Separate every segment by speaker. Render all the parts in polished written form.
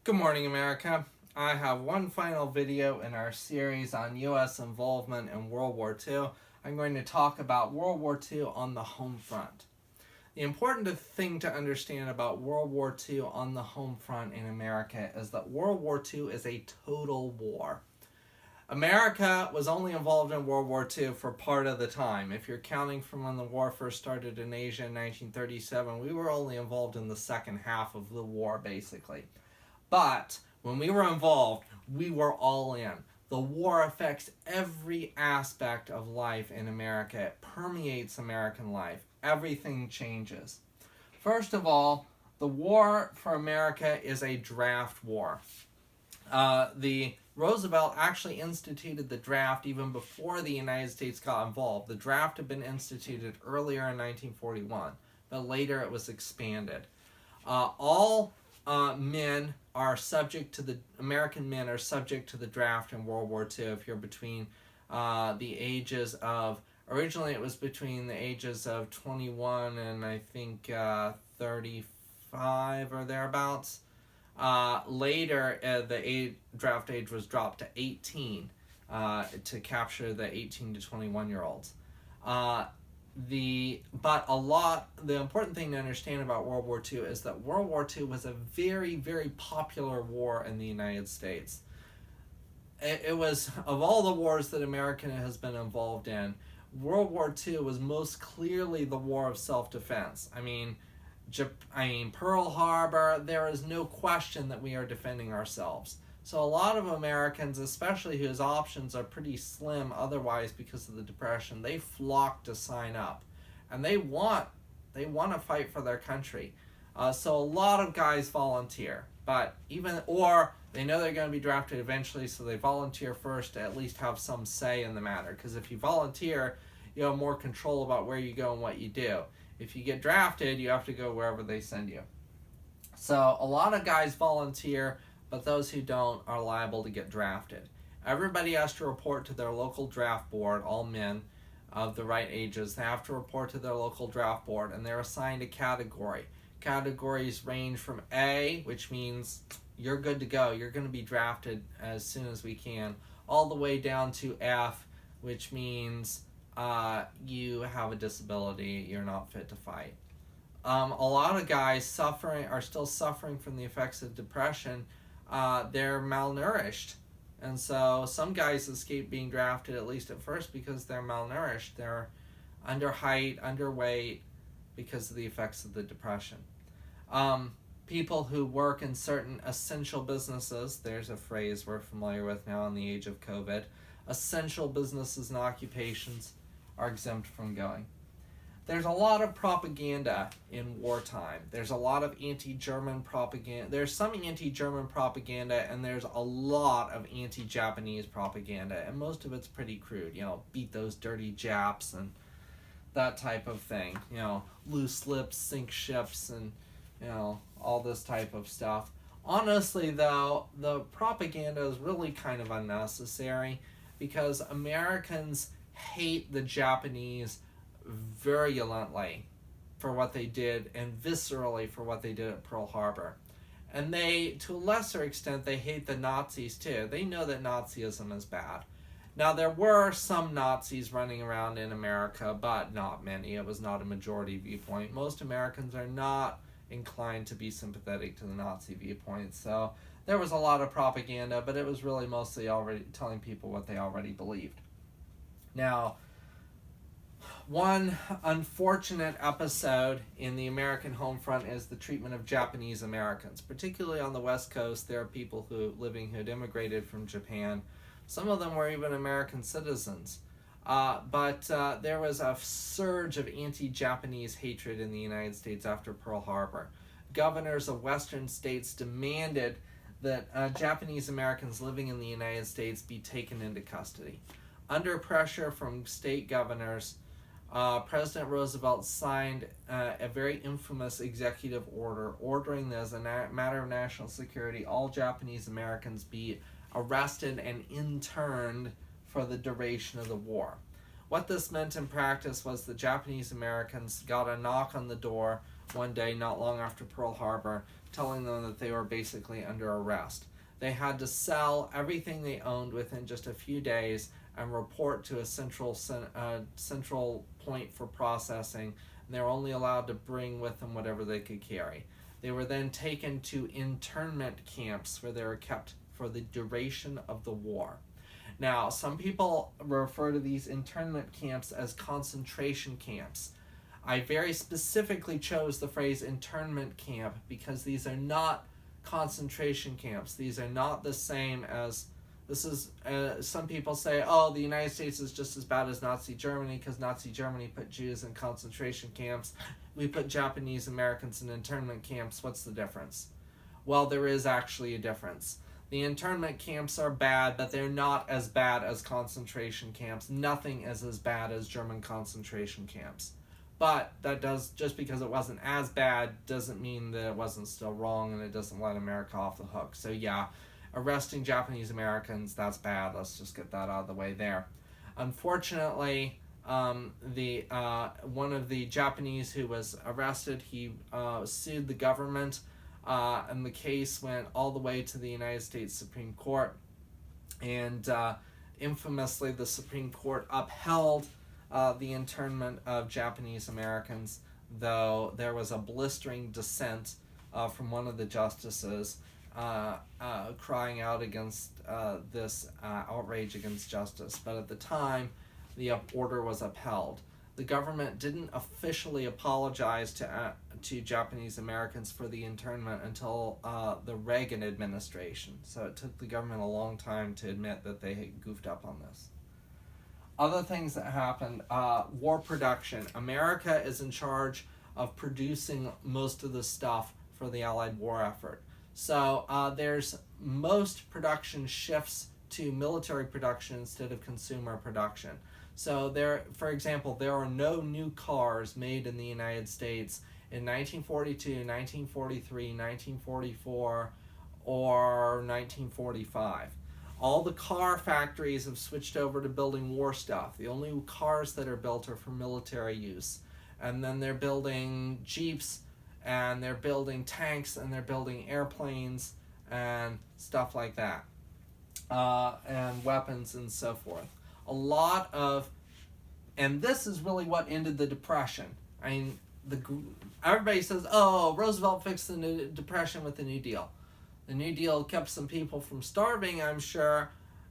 Speaker 1: Good morning, America. I have one final video in our series on U.S. involvement in World War II. I'm going to talk about World War II on the home front. The important thing to understand about World War II on the home front in America is that World War II is a total war. America was only involved in World War II for part of the time. If you're counting from when the war first started in Asia in 1937, we were only involved in the second half of the war, basically. But when we were involved, we were all in. The war affects every aspect of life in America. It permeates American life. Everything changes. First of all, the war for America is a draft war. The Roosevelt actually instituted the draft even before the United States got involved. The draft had been instituted earlier in 1941, but later it was expanded. All men are subject to American men are subject to the draft in World War II if you're between the ages of, originally it was between the ages of 21 and I think 35 or thereabouts. Later, the draft age was dropped to 18 to capture the 18 to 21-year-olds. The important thing to understand about World War II is that World War II was a very, very popular war in the United States. It was, of all the wars that America has been involved in, World War II was most clearly the war of self-defense. I mean, Pearl Harbor, there is no question that we are defending ourselves. So a lot of Americans, especially whose options are pretty slim otherwise because of the Depression, they flock to sign up. And they want to fight for their country. So a lot of guys volunteer. Or they know they're going to be drafted eventually, so they volunteer first to at least have some say in the matter. Because if you volunteer, you have more control about where you go and what you do. If you get drafted, you have to go wherever they send you. So a lot of guys volunteer, but those who don't are liable to get drafted. Everybody has to report to their local draft board, all men of the right ages. They have to report to their local draft board, and they're assigned a category. Categories range from A, which means you're good to go, you're going to be drafted as soon as we can, all the way down to F, which means you have a disability, you're not fit to fight. A lot of guys are still suffering from the effects of depression. They're malnourished, and so some guys escape being drafted, at least at first, because they're malnourished. They're under height, underweight, because of the effects of the depression. People who work in certain essential businesses, there's a phrase we're familiar with now in the age of COVID, essential businesses and occupations are exempt from going. There's a lot of propaganda in wartime. There's a lot of anti-German propaganda. There's some anti-German propaganda, and there's a lot of anti-Japanese propaganda, and most of it's pretty crude. Beat those dirty Japs and that type of thing. Loose lips, sink ships, and all this type of stuff. Honestly, though, the propaganda is really kind of unnecessary because Americans hate the Japanese virulently for what they did and viscerally for what they did at Pearl Harbor. And to a lesser extent, they hate the Nazis too. They know that Nazism is bad. Now, there were some Nazis running around in America, but not many. It was not a majority viewpoint. Most Americans are not inclined to be sympathetic to the Nazi viewpoint. So there was a lot of propaganda, but it was really mostly already telling people what they already believed. Now, one unfortunate episode in the American home front is the treatment of Japanese Americans. Particularly on the West Coast, there are people who had immigrated from Japan. Some of them were even American citizens. But there was a surge of anti-Japanese hatred in the United States after Pearl Harbor. Governors of Western states demanded that Japanese Americans living in the United States be taken into custody. Under pressure from state governors, President Roosevelt signed a very infamous executive order ordering that as a matter of national security, all Japanese Americans be arrested and interned for the duration of the war. What this meant in practice was the Japanese Americans got a knock on the door one day not long after Pearl Harbor telling them that they were basically under arrest. They had to sell everything they owned within just a few days and report to a central point for processing. And they were only allowed to bring with them whatever they could carry. They were then taken to internment camps where they were kept for the duration of the war. Now, some people refer to these internment camps as concentration camps. I very specifically chose the phrase internment camp because these are not concentration camps. These are not the same as, this is, some people say, oh, the United States is just as bad as Nazi Germany because Nazi Germany put Jews in concentration camps. We put Japanese Americans in internment camps. What's the difference? Well, there is actually a difference. The internment camps are bad, but they're not as bad as concentration camps. Nothing is as bad as German concentration camps. But that does, just because it wasn't as bad doesn't mean that it wasn't still wrong, and it doesn't let America off the hook. So yeah, arresting Japanese Americans, that's bad. Let's just get that out of the way there. Unfortunately, one of the Japanese who was arrested, he sued the government, and the case went all the way to the United States Supreme Court. And infamously, the Supreme Court upheld the internment of Japanese Americans, though there was a blistering dissent from one of the justices crying out against this outrage against justice. But at the time, the order was upheld. The government didn't officially apologize to Japanese Americans for the internment until the Reagan administration. So it took the government a long time to admit that they had goofed up on this. Other things that happened, war production. America is in charge of producing most of the stuff for the Allied war effort. So there's most production shifts to military production instead of consumer production. So there, for example, there are no new cars made in the United States in 1942, 1943, 1944, or 1945. All the car factories have switched over to building war stuff. The only cars that are built are for military use. And then they're building Jeeps, and they're building tanks, and they're building airplanes, and stuff like that. And weapons and so forth. A lot of, and this is really what ended the Depression. I mean, everybody says, oh, Roosevelt fixed the Depression with the New Deal. The New Deal kept some people from starving, I'm sure,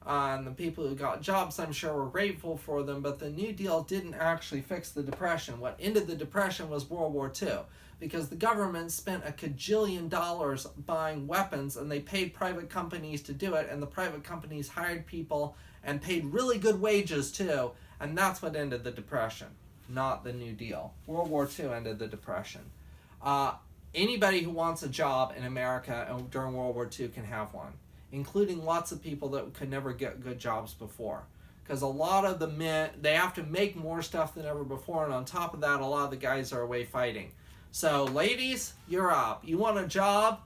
Speaker 1: and the people who got jobs, I'm sure, were grateful for them, but the New Deal didn't actually fix the Depression. What ended the Depression was World War II, because the government spent $1 gajillion buying weapons, and they paid private companies to do it, and the private companies hired people and paid really good wages, too, and that's what ended the Depression, not the New Deal. World War II ended the Depression. Anybody who wants a job in America during World War II can have one, including lots of people that could never get good jobs before. Because a lot of the men, they have to make more stuff than ever before, and on top of that, a lot of the guys are away fighting. So, ladies, you're up. You want a job?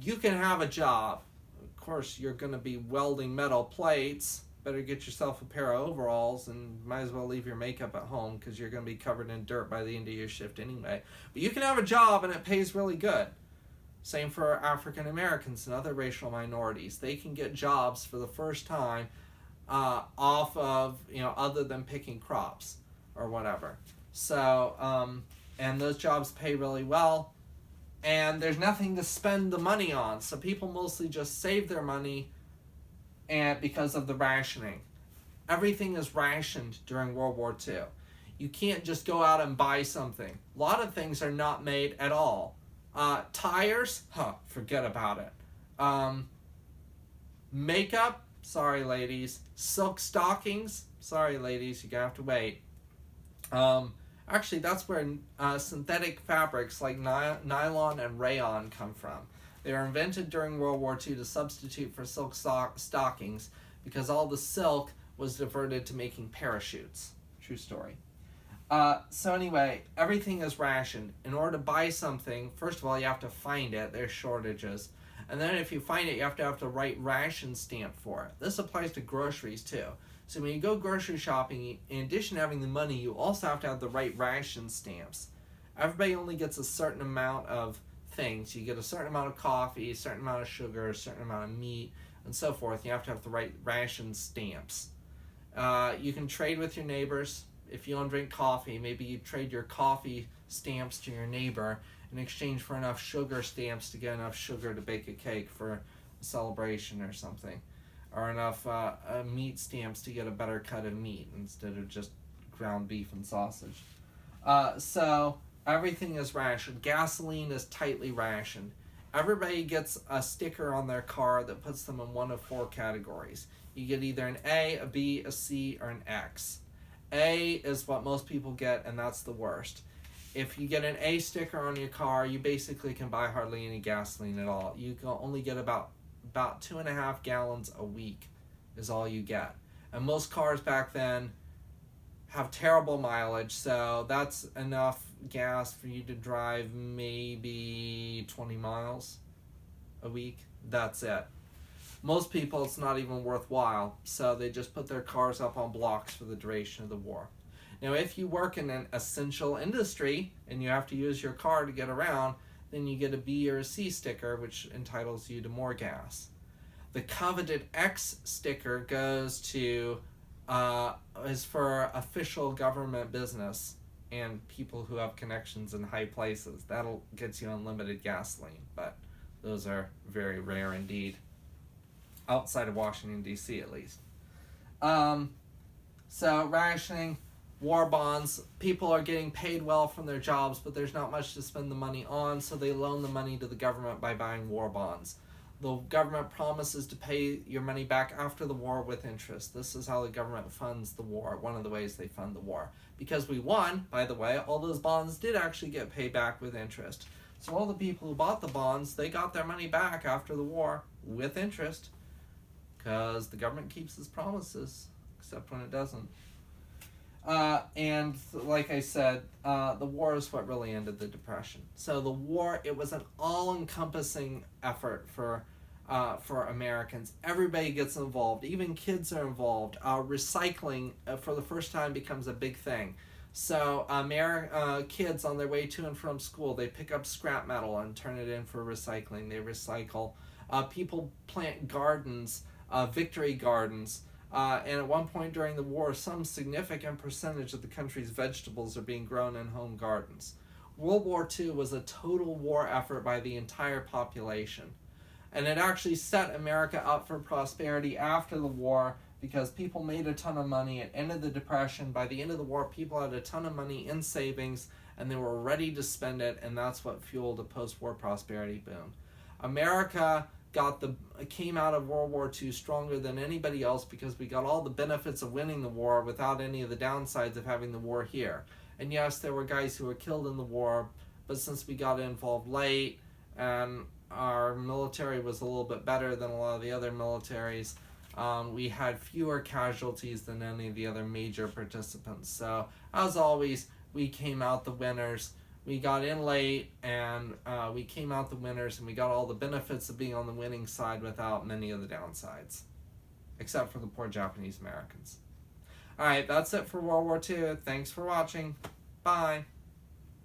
Speaker 1: You can have a job. Of course, you're going to be welding metal plates. Better get yourself a pair of overalls, and might as well leave your makeup at home because you're going to be covered in dirt by the end of your shift anyway. But you can have a job, and it pays really good. Same for African Americans and other racial minorities. They can get jobs for the first time off of, other than picking crops or whatever. So, and those jobs pay really well, and there's nothing to spend the money on. So people mostly just save their money and because of the rationing. Everything is rationed during World War II. You can't just go out and buy something. A lot of things are not made at all. Tires? Forget about it. Makeup? Sorry, ladies. Silk stockings? Sorry, ladies, you're gonna have to wait. Actually, that's where synthetic fabrics like nylon and rayon come from. They were invented during World War II to substitute for silk stockings because all the silk was diverted to making parachutes. True story. So anyway, everything is rationed. In order to buy something, first of all, you have to find it. There's shortages. And then if you find it, you have to write ration stamp for it. This applies to groceries too. So when you go grocery shopping, in addition to having the money, you also have to have the right ration stamps. Everybody only gets a certain amount of things. You get a certain amount of coffee, a certain amount of sugar, a certain amount of meat, and so forth. You have to have the right ration stamps. You can trade with your neighbors. If you don't drink coffee, maybe you trade your coffee stamps to your neighbor in exchange for enough sugar stamps to get enough sugar to bake a cake for a celebration or something, or enough meat stamps to get a better cut of meat instead of just ground beef and sausage. So everything is rationed. Gasoline is tightly rationed. Everybody gets a sticker on their car that puts them in one of four categories. You get either an A, a B, a C, or an X. A is what most people get, and that's the worst. If you get an A sticker on your car, you basically can buy hardly any gasoline at all. You can only get about 2.5 gallons a week is all you get. And most cars back then have terrible mileage, so that's enough gas for you to drive maybe 20 miles a week. That's it. Most people, it's not even worthwhile, so they just put their cars up on blocks for the duration of the war. Now, if you work in an essential industry and you have to use your car to get around, then you get a B or a C sticker, which entitles you to more gas. The coveted X sticker goes to is for official government business and people who have connections in high places. That'll get you unlimited gasoline, but those are very rare indeed. Outside of Washington, D.C. at least. So rationing, war bonds, people are getting paid well from their jobs, but there's not much to spend the money on, so they loan the money to the government by buying war bonds. The government promises to pay your money back after the war with interest. This is how the government funds the war, one of the ways they fund the war. Because we won, by the way, all those bonds did actually get paid back with interest. So all the people who bought the bonds, they got their money back after the war with interest. Because the government keeps its promises, except when it doesn't. And like I said, the war is what really ended the Depression. So the war, it was an all-encompassing effort for Americans. Everybody gets involved. Even kids are involved. Recycling, for the first time, becomes a big thing. So kids on their way to and from school, they pick up scrap metal and turn it in for recycling. They recycle. People plant gardens, victory gardens. And at one point during the war, some significant percentage of the country's vegetables are being grown in home gardens. World War II was a total war effort by the entire population. And it actually set America up for prosperity after the war because people made a ton of money. It ended the Depression. By the end of the war, people had a ton of money in savings, and they were ready to spend it, and that's what fueled a post-war prosperity boom. America came out of World War II stronger than anybody else because we got all the benefits of winning the war without any of the downsides of having the war here. And yes, there were guys who were killed in the war, but since we got involved late and our military was a little bit better than a lot of the other militaries, we had fewer casualties than any of the other major participants. So, as always, we came out the winners. We got in late, and we came out the winners, and we got all the benefits of being on the winning side without many of the downsides, except for the poor Japanese Americans. Alright, that's it for World War II. Thanks for watching. Bye.